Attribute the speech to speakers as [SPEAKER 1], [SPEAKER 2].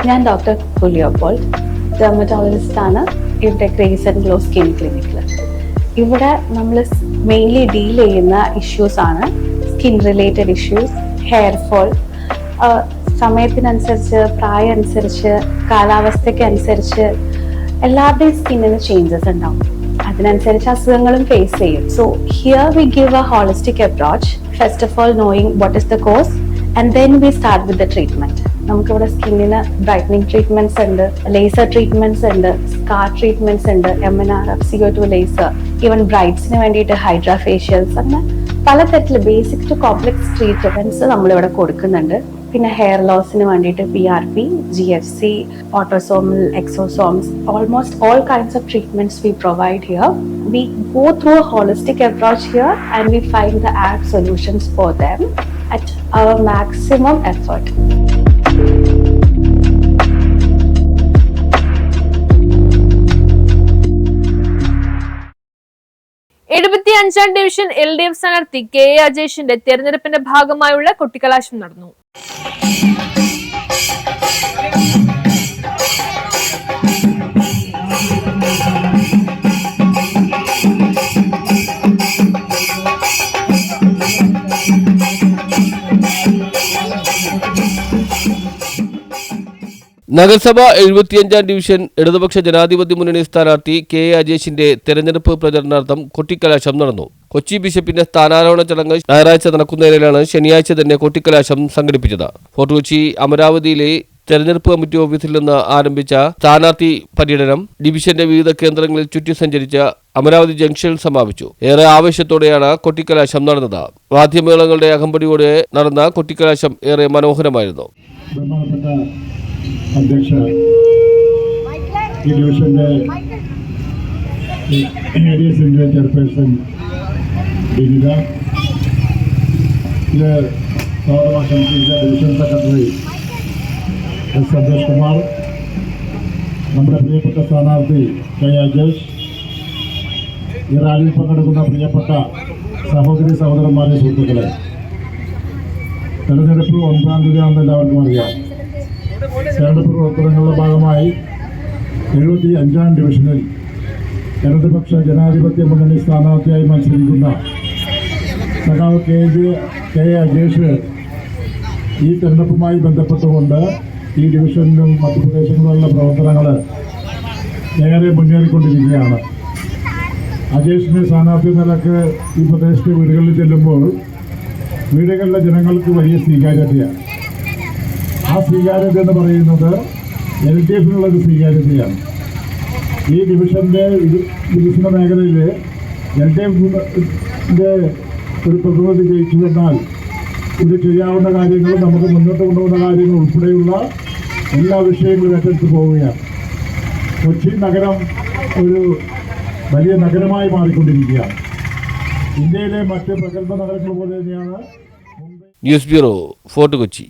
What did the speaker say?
[SPEAKER 1] ഞാൻ doctor കുലിയോപ്പോൾ dermatologist ആണ് ഇവിടെ ഗ്രേസ് ആൻഡ് ഗ്ലോ സ്കിൻ ക്ലിനിക്കിൽ. ഇവിടെ നമ്മൾ മെയിൻലി ഡീൽ ചെയ്യുന്ന ഇഷ്യൂസ് ആണ് skin related issues, hair fall, സമയത്തിനനുസരിച്ച്, പ്രായം അനുസരിച്ച്, കാലാവസ്ഥയ്ക്ക് അനുസരിച്ച് എല്ലാവരുടെയും സ്കിന്നിന് ചേഞ്ചസ് ഉണ്ടാവും. അതിനനുസരിച്ച് അസുഖങ്ങളും ഫേസ് ചെയ്യും. So here we give A holistic approach. First of all knowing what is the cause and then we start with the treatment. നമുക്കിവിടെ സ്കിന്നിന് ബ്രൈറ്റനിങ് ട്രീറ്റ്മെന്റ്സ് ഉണ്ട്, ലേസർ ട്രീറ്റ്മെന്റ്സ് ഉണ്ട്, സ്കാർ ട്രീറ്റ്മെന്റ്സ് ഉണ്ട്, MNRF, CO2 ലേസർ, ഈവൻ ബ്രൈഡ്സിന് വേണ്ടിയിട്ട് hydra facials, അങ്ങനെ പലതരത്തില് basic to complex treatments നമ്മളിവിടെ കൊടുക്കുന്നുണ്ട്. പിന്നെ ഹെയർ ലോസിന് വേണ്ടിയിട്ട് PRP, GFC, autosomal, exosomes, almost all kinds of treatments we provide here. We go through a holistic approach here and we find the apt solutions for them at our maximum effort.
[SPEAKER 2] അഞ്ചാം division LDF സ്ഥാനാർത്ഥി KA അജേഷിന്റെ തെരഞ്ഞെടുപ്പിന്റെ ഭാഗമായുള്ള കൊട്ടിക്കലാശം നടന്നു.
[SPEAKER 3] നഗരസഭ 75-ാം division ഇടതുപക്ഷ ജനാധിപത്യ മുന്നണി സ്ഥാനാർത്ഥി KA അജേഷിന്റെ തെരഞ്ഞെടുപ്പ് പ്രചരണാർത്ഥം കൊട്ടിക്കലാശം നടന്നു. കൊച്ചി ബിഷപ്പിന്റെ സ്ഥാനാരോഹണ ചടങ്ങ് ഞായറാഴ്ച നടക്കുന്നതിനാലാണ് ശനിയാഴ്ച തന്നെ കൊട്ടിക്കലാശം സംഘടിപ്പിച്ചത്. ഫോർട്ട് കൊച്ചി അമരാവതിയിലെ തെരഞ്ഞെടുപ്പ് കമ്മിറ്റി ഓഫീസിൽ നിന്ന് ആരംഭിച്ച സ്ഥാനാർത്ഥി പര്യടനം ഡിവിഷന്റെ വിവിധ കേന്ദ്രങ്ങളിൽ ചുറ്റി സഞ്ചരിച്ച അമരാവതി ജംഗ്ഷനിൽ സമാപിച്ചു. ഏറെ ആവേശത്തോടെയാണ് കൊട്ടിക്കലാശം നടന്നത്. വാദ്യമേളങ്ങളുടെ അകമ്പടിയോടെ നടന്ന കൊട്ടിക്കലാശം ഏറെ മനോഹരമായിരുന്നു.
[SPEAKER 4] അധ്യക്ഷ, ഈ ഡിവിഷൻ്റെ ADSന്റെ ചെയർപേഴ്സൺ ബിനിത, ഇത് സ്വാഗതം ആശംസിച്ച ഡിവിഷൻ സെക്രട്ടറി സന്തോഷ് കുമാർ, നമ്മുടെ പ്രിയപ്പെട്ട സ്ഥാനാർത്ഥി KA അജേഷ്, ഈ റാലിയിൽ പങ്കെടുക്കുന്ന പ്രിയപ്പെട്ട സഹോദരി സഹോദരന്മാരെ, സുഹൃത്തുക്കളെ, തെരഞ്ഞെടുപ്പ് 9-ാം തീയതിയാണെന്ന് എല്ലാവർക്കും അറിയാം. തെരഞ്ഞെടുപ്പ് പ്രവർത്തനങ്ങളുടെ ഭാഗമായി 75-ാം ഡിവിഷനിൽ ഇടതുപക്ഷ ജനാധിപത്യ മുന്നണി സ്ഥാനാർത്ഥിയായി മത്സരിക്കുന്ന സഖാവ് KA അജേഷ് ഈ തെരഞ്ഞെടുപ്പുമായി ബന്ധപ്പെട്ടുകൊണ്ട് ഈ ഡിവിഷനിലും മറ്റു പ്രദേശങ്ങളിലുള്ള പ്രവർത്തനങ്ങൾ ഏറെ മുന്നേറിക്കൊണ്ടിരിക്കുകയാണ്. അജേഷിൻ്റെ സ്ഥാനാർത്ഥി നിലക്ക് ഈ പ്രദേശത്തെ വീടുകളിൽ ചെല്ലുമ്പോൾ വീടുകളിലെ ജനങ്ങൾക്ക് വലിയ സ്വീകാര്യതയാണ്. ആ സ്വീകാര്യത എന്ന് പറയുന്നത് LDFനുള്ളൊരു സ്വീകാര്യതയാണ്. ഈ ഡിവിഷൻ്റെ വികസന മേഖലയിൽ LDFന്റെ ഒരു പ്രതിനിധി ജയിച്ചു വന്നാൽ ഇത് ചെയ്യാവുന്ന കാര്യങ്ങൾ, നമുക്ക് മുന്നോട്ട് കൊണ്ടുപോകുന്ന കാര്യങ്ങൾ ഉൾപ്പെടെയുള്ള എല്ലാ വിഷയങ്ങളും ഏറ്റെടുത്ത് പോവുകയാണ്. കൊച്ചി നഗരം ഒരു വലിയ നഗരമായി മാറിക്കൊണ്ടിരിക്കുകയാണ്. ഇന്ത്യയിലെ മറ്റ് പ്രഗത്ഭ നഗരങ്ങൾ പോലെ തന്നെയാണ്
[SPEAKER 3] ന്യൂസ് ബ്യൂറോ, ഫോർട്ട് കൊച്ചി.